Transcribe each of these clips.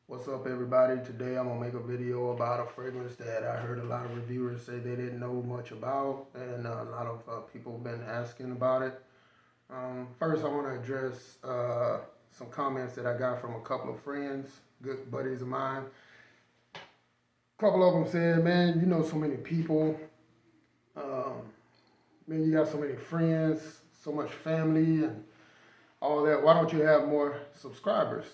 What's up, everybody? Today I'm gonna make a video about a fragrance that I heard a lot of reviewers say they didn't know much about, and a lot of people have been asking about it. First, I want to address some comments that I got from a couple of friends, good buddies of mine. A couple of them said, "Man, you know so many people. Um, man, you got so many friends, so much family, and all that. Why don't you have more subscribers?"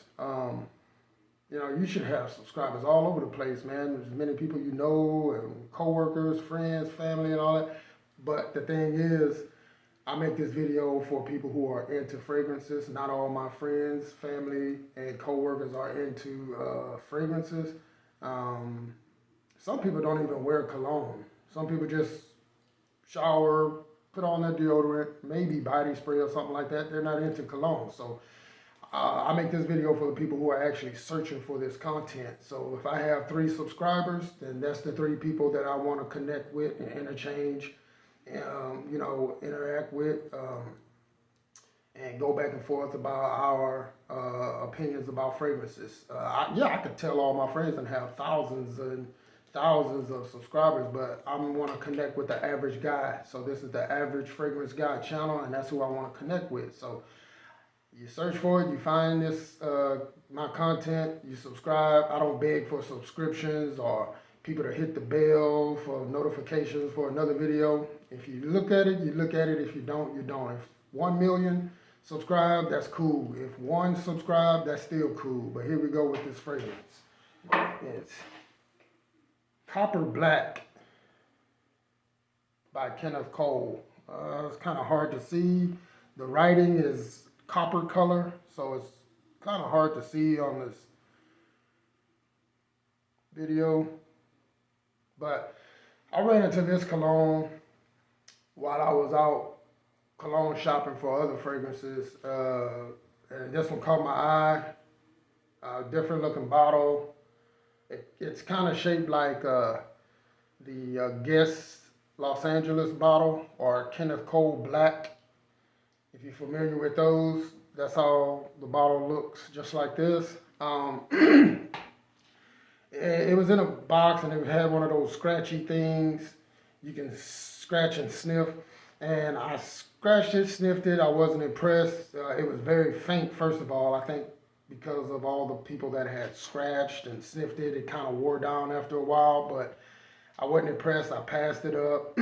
You should have subscribers all over the place, man. There's many people you know, and coworkers, friends, family, and all that. But the thing is, I make this video for people who are into fragrances. Not all my friends, family, and coworkers are into fragrances. Um, some people don't even wear cologne. Some people just shower, put on their deodorant, maybe body spray or something like that. They're not into cologne. So I make this video for the people who are actually searching for this content. So if I have 3 subscribers, then that's the 3 people that I want to connect with and interchange, interact with, and go back and forth about our opinions about fragrances. I could tell all my friends and have thousands and thousands of subscribers, but I want to connect with the average guy. So this is the Average Fragrance Guy channel, and that's who I want to connect with. So you search for it, you find this, my content, you subscribe. I don't beg for subscriptions or people to hit the bell for notifications for another video. If you look at it, you look at it. If you don't, you don't. If 1 million subscribe, that's cool. If 1 subscribe, that's still cool. But here we go with this fragrance. It's Copper Black by Kenneth Cole. It's kind of hard to see. The writing is copper color, so it's kind of hard to see on this video. But I ran into this cologne while I was out cologne shopping for other fragrances, and this one caught my eye. Different looking bottle. It's kind of shaped like the Guess Los Angeles bottle or Kenneth Cole Black. If you're familiar with those, that's how the bottle looks, just like this. It was in a box and it had one of those scratchy things. You can scratch and sniff. And I scratched it, sniffed it. I wasn't impressed. It was very faint, first of all. I think because of all the people that had scratched and sniffed it, it kind of wore down after a while. But I wasn't impressed. I passed it up.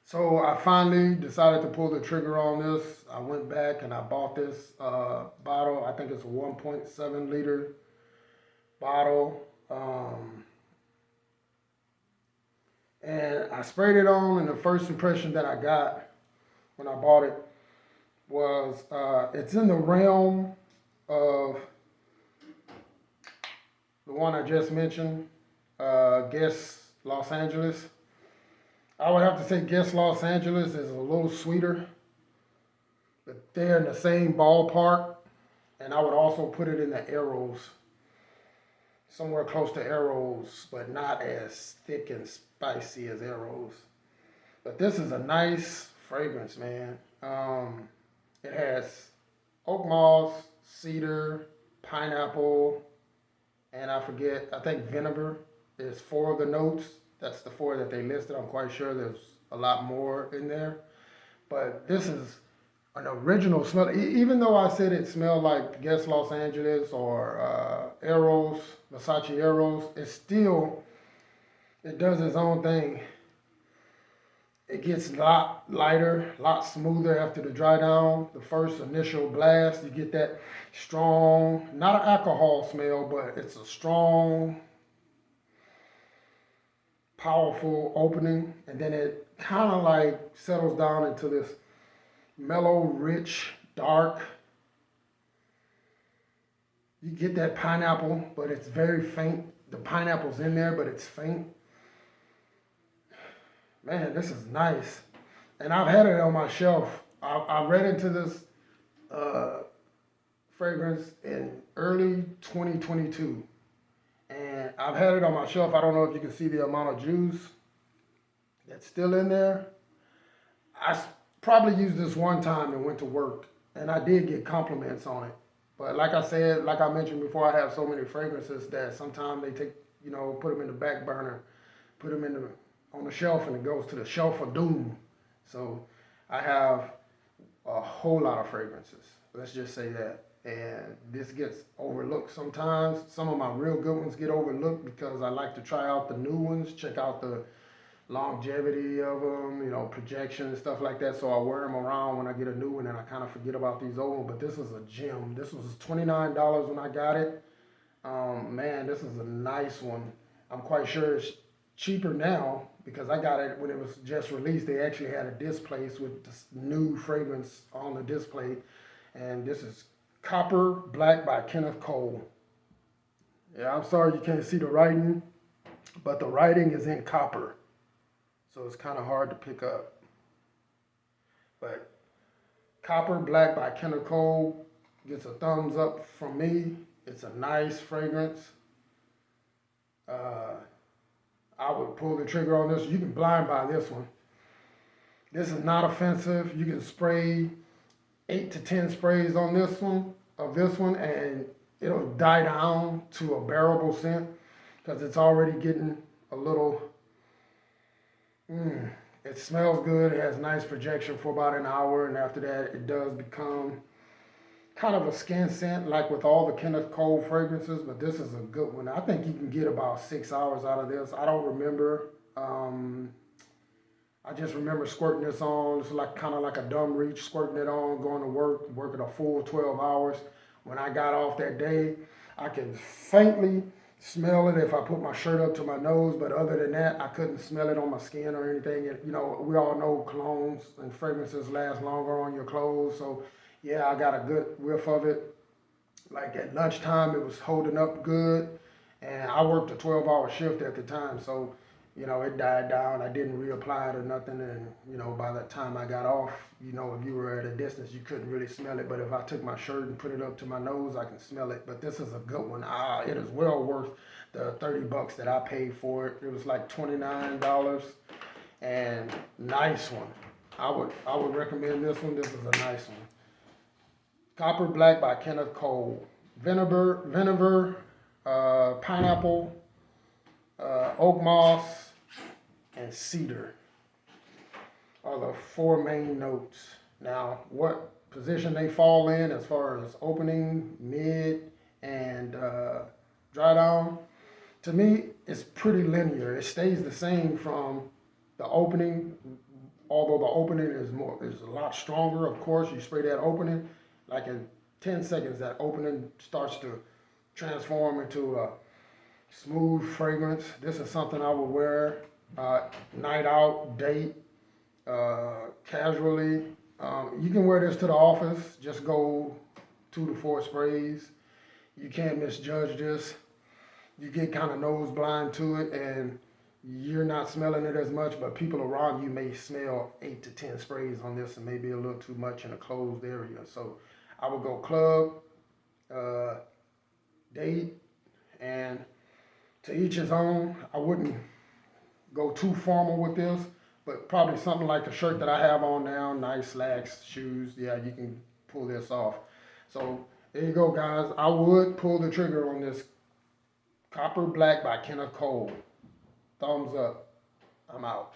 So I finally decided to pull the trigger on this. I went back and I bought this bottle. I think it's a 1.7 liter bottle. And I sprayed it on, and the first impression that I got when I bought it was it's in the realm of the one I just mentioned, Guess Los Angeles. I would have to say Guess Los Angeles is a little sweeter, but they're in the same ballpark. And I would also put it in the arrows, somewhere close to arrows, but not as thick and spicy as arrows. But this is a nice fragrance, man. It has oak moss, cedar, pineapple, and I think vinegar is 4 of the notes. That's the 4 that they listed. I'm quite sure there's a lot more in there. But this is an original smell. Even though I said it smelled like Guess Los Angeles or Arrows, Versace Arrows, it does its own thing. It gets a lot lighter, a lot smoother after the dry down. The first initial blast, you get that strong, not an alcohol smell, but it's a strong, powerful opening. And then it kind of like settles down into this mellow, rich, dark. You get that pineapple, but it's very faint. The pineapple's in there, but it's faint. Man, this is nice. And I've had it on my shelf. I read into this fragrance in early 2022. And I've had it on my shelf. I don't know if you can see the amount of juice that's still in there. I probably used this one time and went to work. And I did get compliments on it. But like I said, like I mentioned before, I have so many fragrances that sometimes they take, put them in the back burner, put them on the shelf, and it goes to the shelf of doom. So I have a whole lot of fragrances. Let's just say that. And this gets overlooked sometimes. Some of my real good ones get overlooked because I like to try out the new ones, check out the longevity of them, projection and stuff like that. So I wear them around when I get a new one, and I kind of forget about these old ones. But this is a gem. This was $29 when I got it. Man, this is a nice one. I'm quite sure it's cheaper now because I got it when it was just released. They actually had a display with this new fragrance on the display, and this is Copper Black by Kenneth Cole. Yeah, I'm sorry you can't see the writing, but the writing is in copper, so it's kind of hard to pick up. But Copper Black by Kenneth Cole gets a thumbs up from me. It's a nice fragrance. I would pull the trigger on this. You can blind buy this one. This is not offensive. You can spray 8 to 10 sprays on this one, and it'll die down to a bearable scent because it's already getting a little, it smells good. It has nice projection for about an hour, and after that it does become kind of a skin scent like with all the Kenneth Cole fragrances, but this is a good one. I think you can get about 6 hours out of this. I don't remember. I just remember squirting this on. It's like kind of like a dumb reach, squirting it on, going to work, working a full 12 hours. When I got off that day, I could faintly smell it if I put my shirt up to my nose, but other than that, I couldn't smell it on my skin or anything. And, we all know colognes and fragrances last longer on your clothes, so yeah, I got a good whiff of it. Like at lunchtime, it was holding up good, and I worked a 12-hour shift at the time, so it died down. I didn't reapply it or nothing, and by the time I got off, if you were at a distance, you couldn't really smell it. But if I took my shirt and put it up to my nose, I can smell it. But this is a good one. It is well worth the $30 that I paid for it. It was like $29, and nice one. I would recommend this one. This is a nice one. Copper Black by Kenneth Cole. Vinegar, pineapple, oak moss, and cedar are the 4 main notes. Now, what position they fall in as far as opening, mid, and dry down, to me, it's pretty linear. It stays the same from the opening, although the opening is a lot stronger. Of course, you spray that opening, like in 10 seconds, that opening starts to transform into a smooth fragrance. This is something I would wear night out, date, casually. You can wear this to the office. Just go 2 to 4 sprays. You can't misjudge this. You get kind of nose blind to it, and you're not smelling it as much, but people around you may smell 8 to 10 sprays on this, and maybe a little too much in a closed area. So I would go club, date, and to each his own. I wouldn't go too formal with this, but probably something like the shirt that I have on now, nice slacks, shoes. Yeah, you can pull this off. So there you go, guys. I would pull the trigger on this Copper Black by Kenneth Cole. Thumbs up. I'm out.